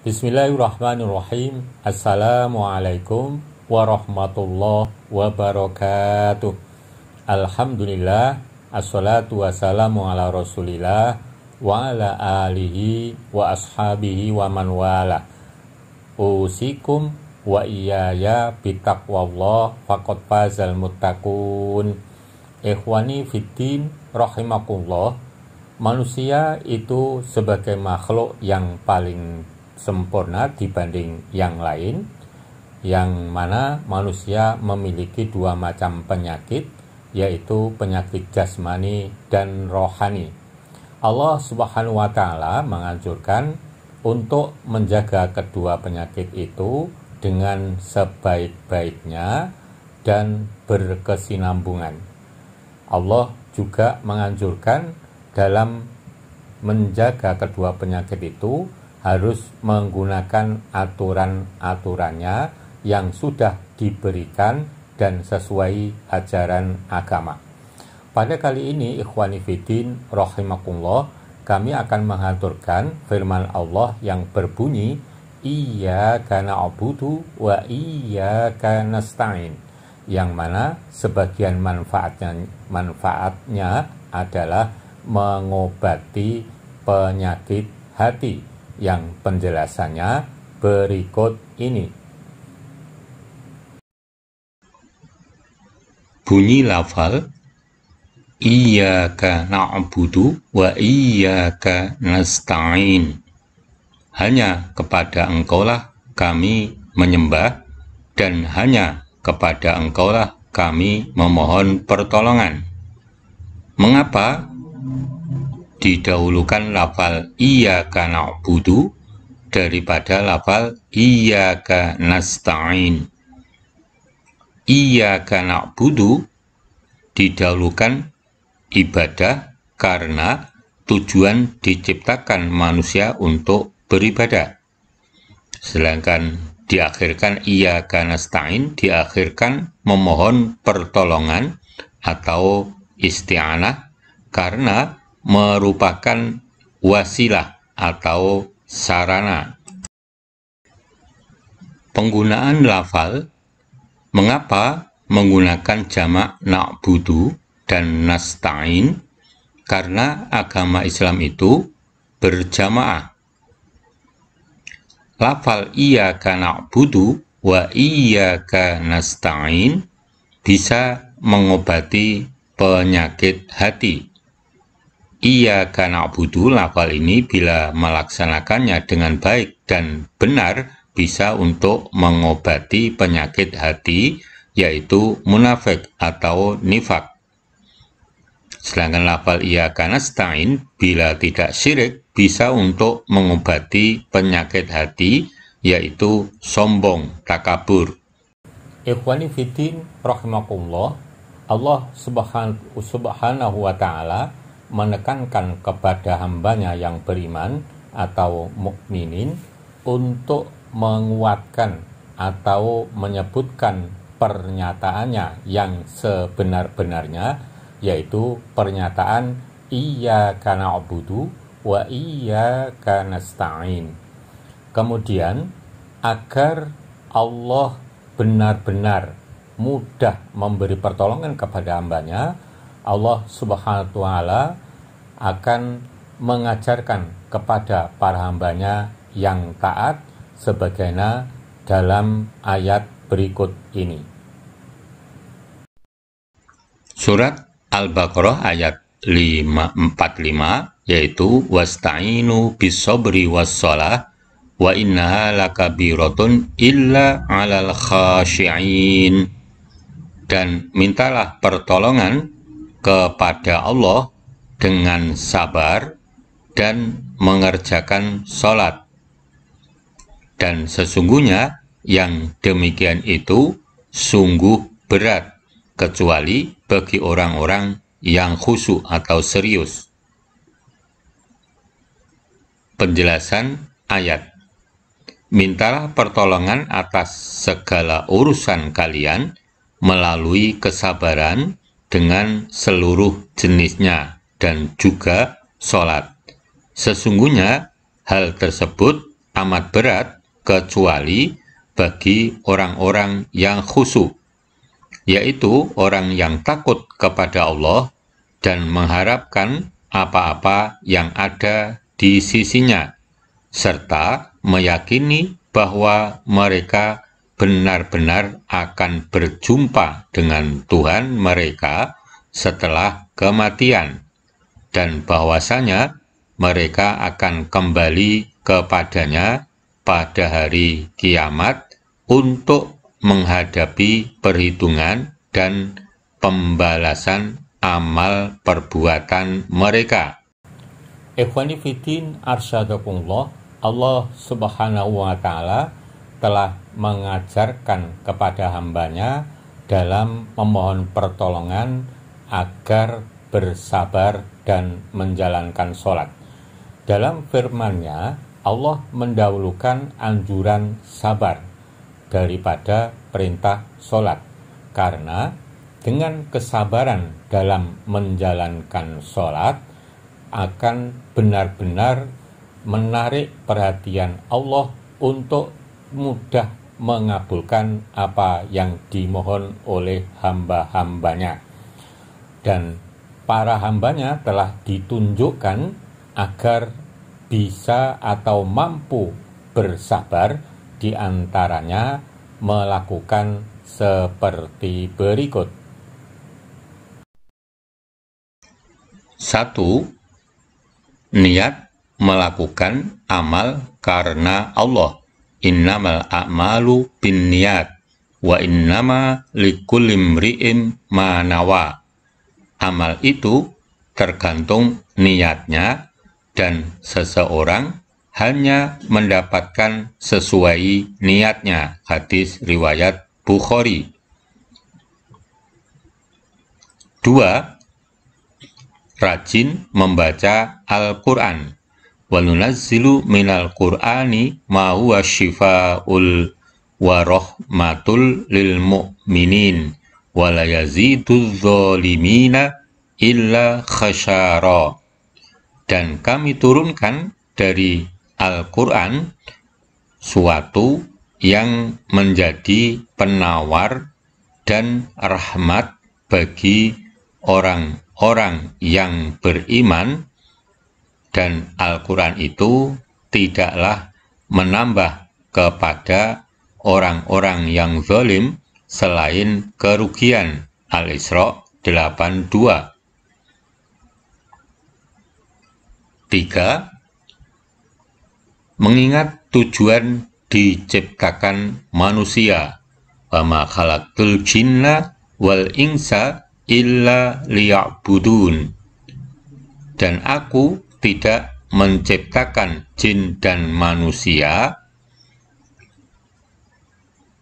Bismillahirrahmanirrahim. Assalamualaikum warahmatullahi wabarakatuh. Alhamdulillah, assalatu wassalamu ala rasulillah wa ala alihi wa ashabihi wa man wala. Usikum wa iyaya bitaqwallah faqad fazal muttaqun. Ikhwani fiddin rahimakumullah. Manusia itu sebagai makhluk yang paling sempurna dibanding yang lain, yang mana manusia memiliki dua macam penyakit, yaitu penyakit jasmani dan rohani. Allah Subhanahu wa Ta'ala menganjurkan untuk menjaga kedua penyakit itu dengan sebaik-baiknya dan berkesinambungan. Allah juga menganjurkan dalam menjaga kedua penyakit itu harus menggunakan aturan-aturannya yang sudah diberikan dan sesuai ajaran agama. Pada kali ini, ikhwani fiddin rahimakumullah, kami akan mengaturkan firman Allah yang berbunyi Iyyaka na'budu wa iyyaka nasta'in, yang mana sebagian manfaatnya adalah mengobati penyakit hati, yang penjelasannya berikut ini. Bunyi lafal Iyyaka na'budu wa iyyaka nasta'in. Hanya kepada Engkaulah kami menyembah dan hanya kepada Engkaulah kami memohon pertolongan. Mengapa didahulukan lafal Iyyaka na'budu daripada lafal Iyyaka nasta'in? Iyyaka na'budu didahulukan ibadah karena tujuan diciptakan manusia untuk beribadah. Sedangkan diakhirkan Iyyaka nasta'in diakhirkan memohon pertolongan atau isti'anah karena merupakan wasilah atau sarana. Penggunaan lafal, mengapa menggunakan jamak na'budu dan nasta'in? Karena agama Islam itu berjamaah. Lafal Iyyaka na'budu wa iyyaka nasta'in bisa mengobati penyakit hati. Iyyaka na'budu, lafal ini bila melaksanakannya dengan baik dan benar bisa untuk mengobati penyakit hati, yaitu munafik atau nifak. Sedangkan lafal Iyyaka nasta'in bila tidak syirik bisa untuk mengobati penyakit hati, yaitu sombong, takabur. Ikhwani fiddin rahimakumullah, Allah Subhanahu wa Ta'ala menekankan kepada hambanya yang beriman atau mukminin untuk menguatkan atau menyebutkan pernyataannya yang sebenar-benarnya, yaitu pernyataan Iyyaka na'budu wa iyyaka nasta'in. Kemudian agar Allah benar-benar mudah memberi pertolongan kepada hambanya, Allah Subhanahu wa Ta'ala akan mengajarkan kepada para hambanya yang taat sebagaimana dalam ayat berikut ini. Surat Al-Baqarah ayat 545, yaitu wasta'inu bis-sabri was-shalah wa innaha lakabiratun illa 'alal khashi'in. Dan mintalah pertolongan kepada Allah dengan sabar dan mengerjakan sholat. Dan sesungguhnya yang demikian itu sungguh berat, kecuali bagi orang-orang yang khusyuk atau serius. Penjelasan ayat. Mintalah pertolongan atas segala urusan kalian melalui kesabaran dengan seluruh jenisnya dan juga sholat. Sesungguhnya hal tersebut amat berat kecuali bagi orang-orang yang khusyuk, yaitu orang yang takut kepada Allah dan mengharapkan apa-apa yang ada di sisinya, serta meyakini bahwa mereka benar-benar akan berjumpa dengan Tuhan mereka setelah kematian, dan bahwasanya mereka akan kembali kepadanya pada hari kiamat untuk menghadapi perhitungan dan pembalasan amal perbuatan mereka. Ikhwani fiddin arsyadakumullah, Allah Subhanahu wa Ta'ala telah mengajarkan kepada hambanya dalam memohon pertolongan agar bersabar dan menjalankan sholat. Dalam firman-Nya, Allah mendahulukan anjuran sabar daripada perintah sholat, karena dengan kesabaran dalam menjalankan sholat akan benar-benar menarik perhatian Allah untuk mudah mengabulkan apa yang dimohon oleh hamba-hambanya. Dan para hambanya telah ditunjukkan agar bisa atau mampu bersabar, di antaranya melakukan seperti berikut. 1. Niat melakukan amal karena Allah. Innamal a'malu binniyat wa innama likulli imri'in ma nawa. Amal itu tergantung niatnya, dan seseorang hanya mendapatkan sesuai niatnya. Hadis riwayat Bukhari. 2. Rajin membaca Al-Quran. وَنُنَزِّلُ مِنَ الْقُرْآنِ مَا هُوَ شِفَاءٌ وَرَحْمَةٌ لِلْمُؤْمِنِينَ وَلَا يَزِيدُ الظَّالِمِينَ إِلَّا خَسَارًا. Dan kami turunkan dari Al-Quran suatu yang menjadi penawar dan rahmat bagi orang-orang yang beriman, dan Al-Quran itu tidaklah menambah kepada orang-orang yang zalim selain kerugian. Al-Isra 82. 3. Mengingat tujuan diciptakan manusia. Wa ma khalaqtul jinna wal insa illa liya'budun. Dan aku tidak menciptakan jin dan manusia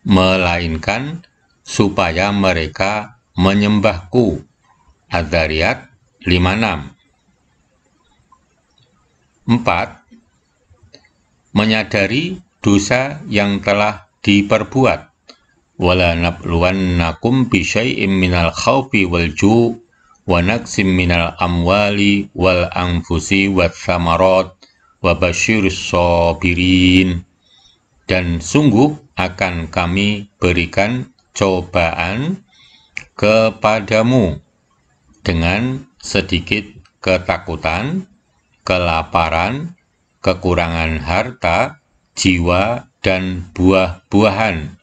melainkan supaya mereka menyembahku. Az-Zariyat 56. 4. Menyadari dosa yang telah diperbuat. Wala nabluwannakum bisyai'im minal khawfi wal ju' wa naqsim minal amwali wal anfusi wat thamarat wa basyirus sabirin. Dan sungguh akan kami berikan cobaan kepadamu dengan sedikit ketakutan, kelaparan, kekurangan harta, jiwa, dan buah-buahan.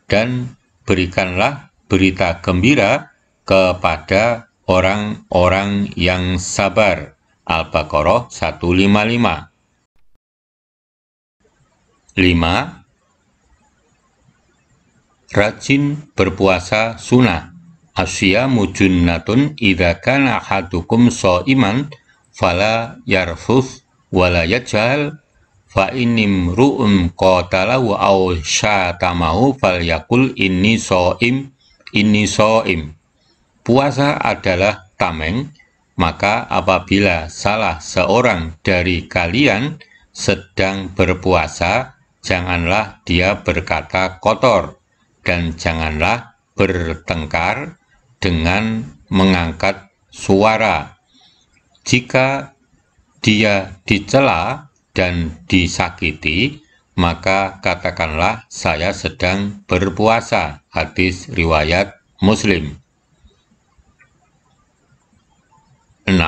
Dan berikanlah berita gembira kepada orang-orang yang sabar. Al-Baqarah 155. 5. Rajin berpuasa sunnah. Asyamu junnatun idza kana ahadukum shaiman fala yarfuth wala yajhal fa inni ru'um qatalahu aw syatamahu falyakul inni shaim. Puasa adalah tameng, maka apabila salah seorang dari kalian sedang berpuasa, janganlah dia berkata kotor, dan janganlah bertengkar dengan mengangkat suara. Jika dia dicela dan disakiti, maka katakanlah saya sedang berpuasa. Hadis riwayat Muslim. 6.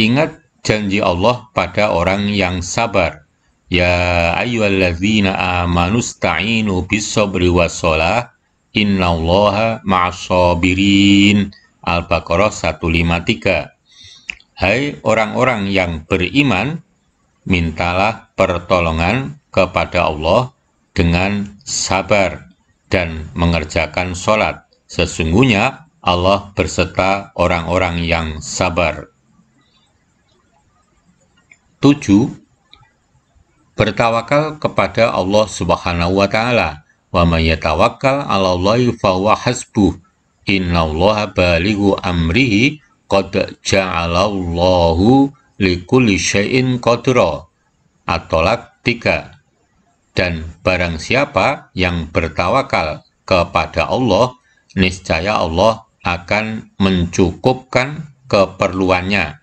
Ingat janji Allah pada orang yang sabar. Ya ayyuhalladzina amanu sta'inu bis-sabri was-shalah innallaha ma'as-sabirin. Al-Baqarah 153. Hai orang-orang yang beriman, mintalah pertolongan kepada Allah dengan sabar dan mengerjakan sholat. Sesungguhnya Allah berserta orang-orang yang sabar. 7. Bertawakal kepada Allah Subhanahu wa Ta'ala. Wa may yatawakkal 'alallahi fahuwa hasbuh. Innallaha balighu amrihi qad ja'alallahu likulli syai'in qadra. At-Tolak 3. Dan barang siapa yang bertawakal kepada Allah, niscaya Allah akan mencukupkan keperluannya.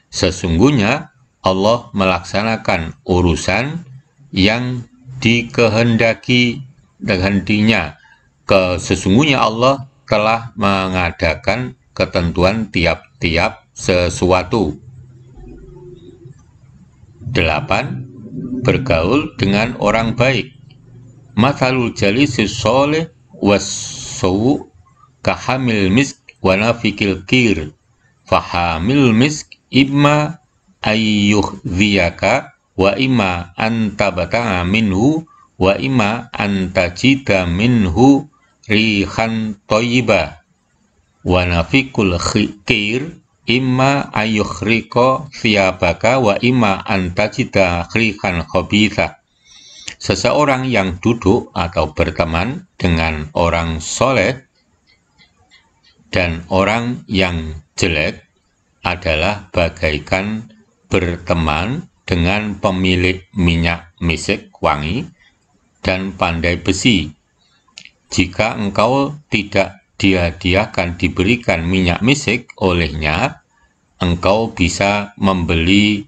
Sesungguhnya Allah melaksanakan urusan yang dikehendakinya. Sesungguhnya Allah telah mengadakan ketentuan tiap-tiap sesuatu. 8. Bergaul dengan orang baik. Mathalul jalisis sholih was-su'u kahamil misk wa nafikil kir. Fahamil misk imma ayyuhdhiyaka wa imma antabata'a minhu wa imma antajida minhu rihan thayyibah. Wa nafikul kir imma ayyukhriko thiyabaka wa imma antajida rihan khabithah. Seseorang yang duduk atau berteman dengan orang soleh dan orang yang jelek adalah bagaikan berteman dengan pemilik minyak misik wangi dan pandai besi. Jika engkau tidak diberikan minyak misik olehnya, engkau bisa membeli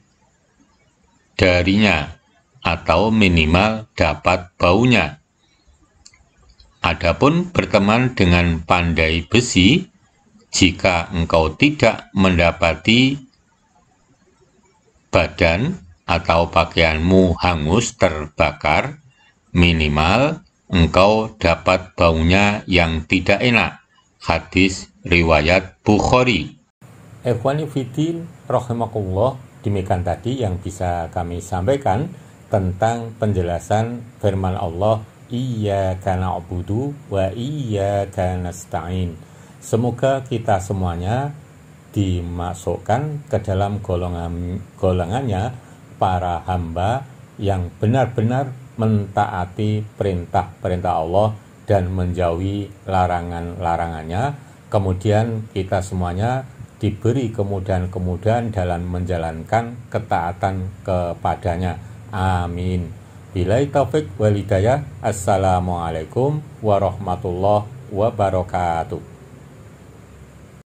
darinya atau minimal dapat baunya. Adapun berteman dengan pandai besi, jika engkau tidak mendapati badan atau pakaianmu hangus terbakar, minimal engkau dapat baunya yang tidak enak. Hadis riwayat Bukhari. Ikhwani fiddin rahimakumullah, demikian tadi yang bisa kami sampaikan tentang penjelasan firman Allah, Iyyaka na'budu wa iyyaka nasta'in. Semoga kita semuanya dimasukkan ke dalam golongannya para hamba yang benar-benar mentaati perintah-perintah Allah dan menjauhi larangan-larangannya. Kemudian kita semuanya diberi kemudahan-kemudahan dalam menjalankan ketaatan kepadanya. Amin. Billahi taufik wal hidayah. Assalamualaikum warahmatullahi wabarakatuh.